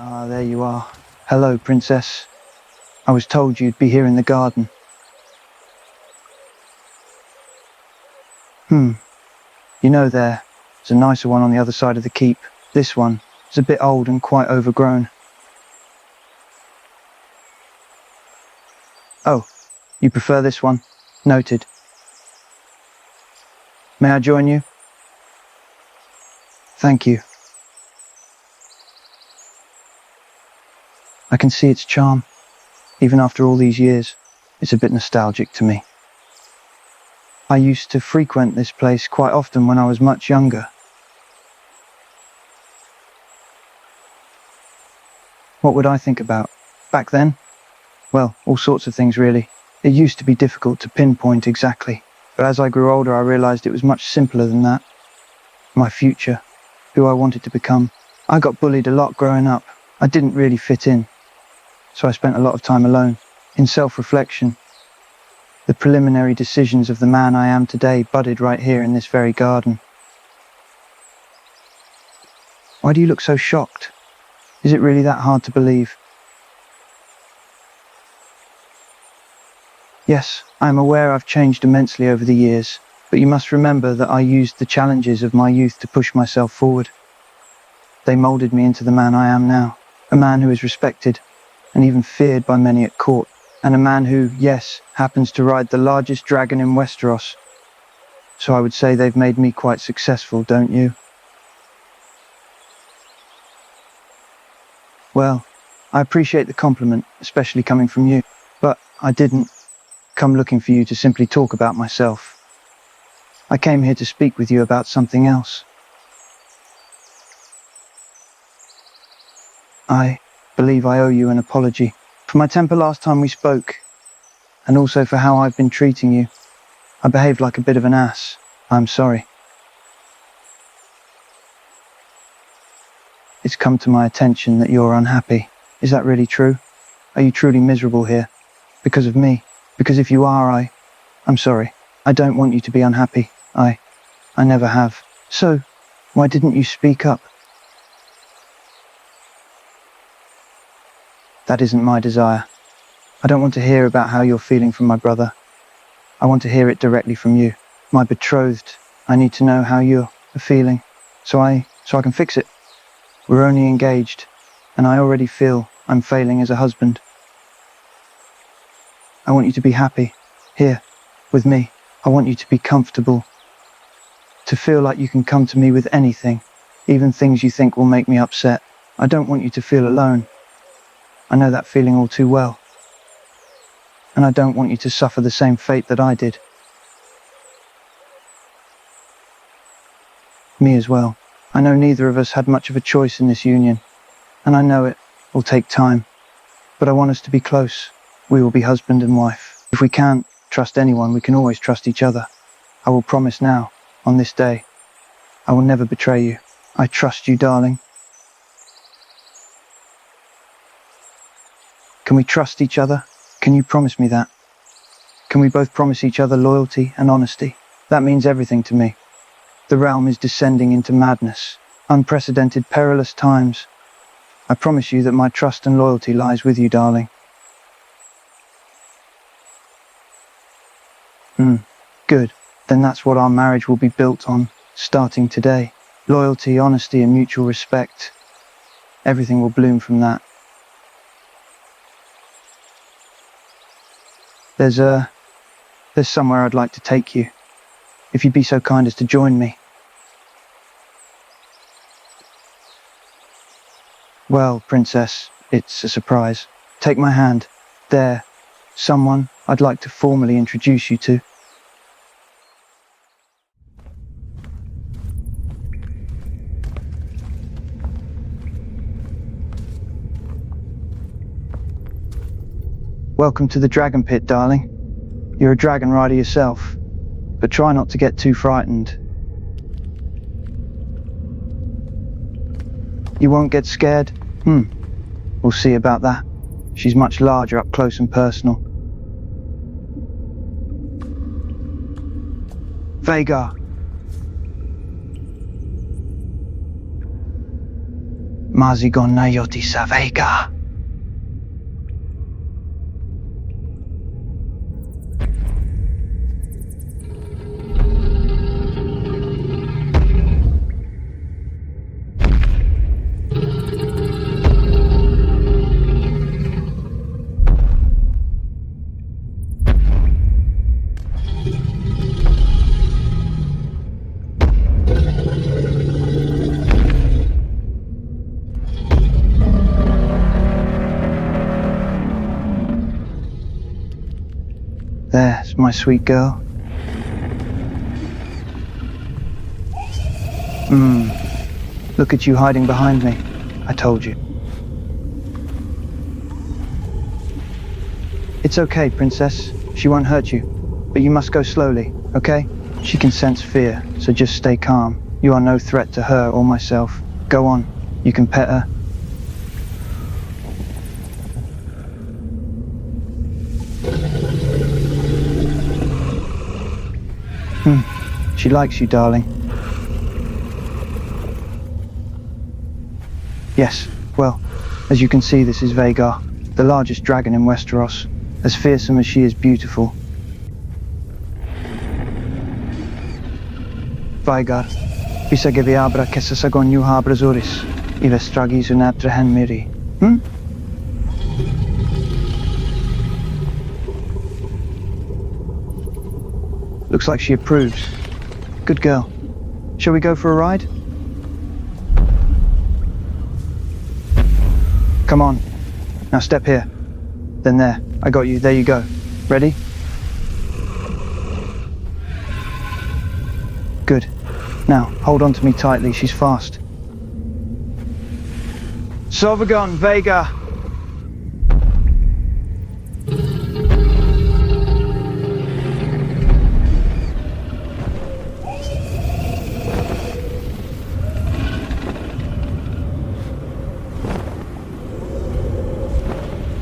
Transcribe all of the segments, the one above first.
Ah, there you are. Hello, Princess. I was told you'd be here in the garden. You know there's a nicer one on the other side of the keep. This one is a bit old and quite overgrown. Oh, you prefer this one? Noted. May I join you? Thank you. I can see its charm. Even after all these years, it's a bit nostalgic to me. I used to frequent this place quite often when I was much younger. What would I think about? Back then? Well, all sorts of things really. It used to be difficult to pinpoint exactly, but as I grew older I realized it was much simpler than that. My future, who I wanted to become. I got bullied a lot growing up. I didn't really fit in, so I spent a lot of time alone, in self-reflection. The preliminary decisions of the man I am today budded right here in this very garden. Why do you look so shocked? Is it really that hard to believe? Yes, I am aware I've changed immensely over the years, but you must remember that I used the challenges of my youth to push myself forward. They moulded me into the man I am now, a man who is respected and even feared by many at court, and a man who, yes, happens to ride the largest dragon in Westeros. So I would say they've made me quite successful, don't you? Well, I appreciate the compliment, especially coming from you, but I didn't come looking for you to simply talk about myself. I came here to speak with you about something else. I believe I owe you an apology for my temper last time we spoke, and also for how I've been treating you. I behaved like a bit of an ass. I'm sorry. It's come to my attention that you're unhappy. Is that really true? Are you truly miserable here? Because of me? Because if you are, I'm sorry. I don't want you to be unhappy. I never have. So, why didn't you speak up? That isn't my desire. I don't want to hear about how you're feeling from my brother. I want to hear it directly from you. My betrothed, I need to know how you're feeling, so I can fix it. We're only engaged, and I already feel I'm failing as a husband. I want you to be happy, here, with me. I want you to be comfortable, to feel like you can come to me with anything, even things you think will make me upset. I don't want you to feel alone. I know that feeling all too well. And I don't want you to suffer the same fate that I did. Me as well. I know neither of us had much of a choice in this union, and I know it will take time, but I want us to be close. We will be husband and wife. If we can't trust anyone, we can always trust each other. I will promise now, on this day, I will never betray you. I trust you, darling. Can we trust each other? Can you promise me that? Can we both promise each other loyalty and honesty? That means everything to me. The realm is descending into madness, unprecedented, perilous times. I promise you that my trust and loyalty lies with you, darling. Good. Then that's what our marriage will be built on, starting today. Loyalty, honesty, and mutual respect. Everything will bloom from that. There's somewhere I'd like to take you, if you'd be so kind as to join me. Well, Princess, it's a surprise. Take my hand. There, someone I'd like to formally introduce you to. Welcome to the Dragon Pit, darling. You're a dragon rider yourself, but try not to get too frightened. You won't get scared? We'll see about that. She's much larger up close and personal. Vhagar. Mazigon Nayoti Savega. There's my sweet girl. Look at you hiding behind me. I told you. It's okay, princess. She won't hurt you. But you must go slowly, okay? She can sense fear, so just stay calm. You are no threat to her or myself. Go on. You can pet her. She likes you, darling. Yes, well, as you can see, this is Vhagar, the largest dragon in Westeros, as fearsome as she is beautiful. Vhagar, bisa geviabra kesasagon yu habrazuris, ivestragis unatrahen miri. Looks like she approves. Good girl. Shall we go for a ride? Come on. Now step here. Then there. I got you. There you go. Ready? Good. Now, hold on to me tightly. She's fast. Sovagon, Vhagar.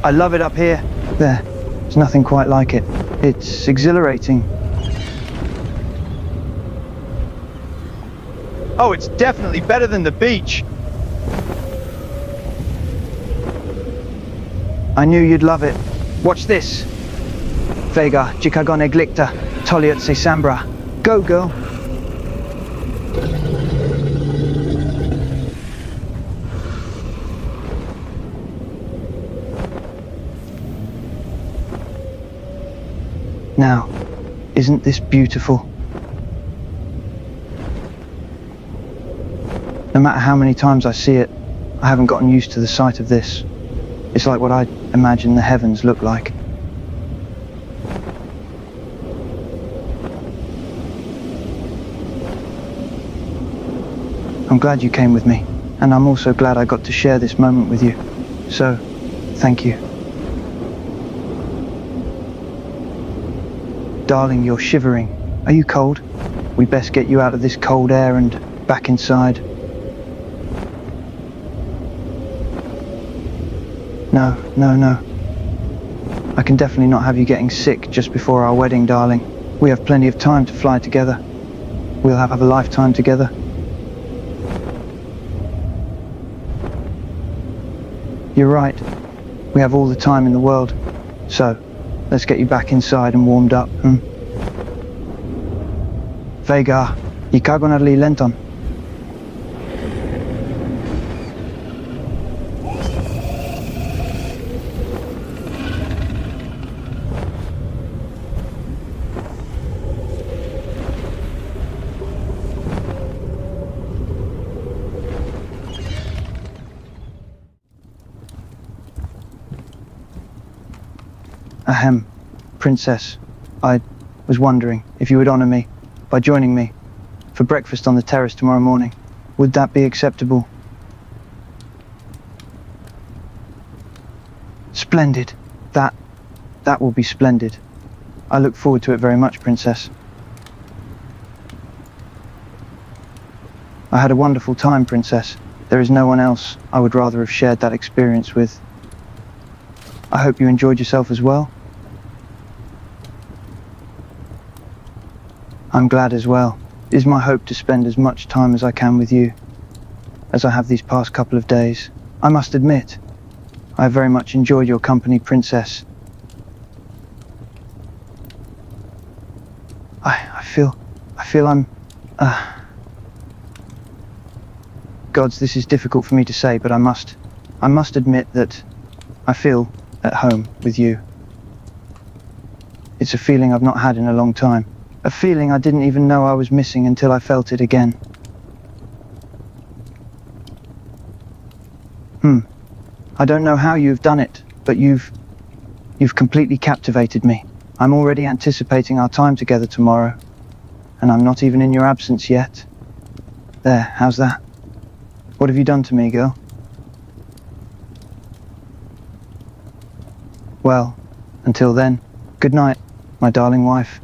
I love it up here. There's nothing quite like it. It's exhilarating. Oh, it's definitely better than the beach. I knew you'd love it. Watch this. Vhagar, jikagon eglikta, toliot se sambra. Go, girl. Now, isn't this beautiful? No matter how many times I see it, I haven't gotten used to the sight of this. It's like what I imagine the heavens look like. I'm glad you came with me, and I'm also glad I got to share this moment with you. So, thank you. Darling, you're shivering. Are you cold? We best get you out of this cold air and back inside. No. I can definitely not have you getting sick just before our wedding, darling. We have plenty of time to fly together. We'll have a lifetime together. You're right. We have all the time in the world. So, let's get you back inside and warmed up. Vhagar, ikagonarli lenton. Ahem, Princess, I was wondering if you would honor me by joining me for breakfast on the terrace tomorrow morning. Would that be acceptable? Splendid. That will be splendid. I look forward to it very much, Princess. I had a wonderful time, Princess. There is no one else I would rather have shared that experience with. I hope you enjoyed yourself as well. I'm glad as well. It is my hope to spend as much time as I can with you. as I have these past couple of days. I must admit, I have very much enjoyed your company, Princess. I feel I'm... Gods, this is difficult for me to say, but I must admit that I feel at home with you. It's a feeling I've not had in a long time. A feeling I didn't even know I was missing until I felt it again. I don't know how you've done it, but you've completely captivated me. I'm already anticipating our time together tomorrow, and I'm not even in your absence yet. There, how's that? What have you done to me, girl? Well, until then, good night, my darling wife.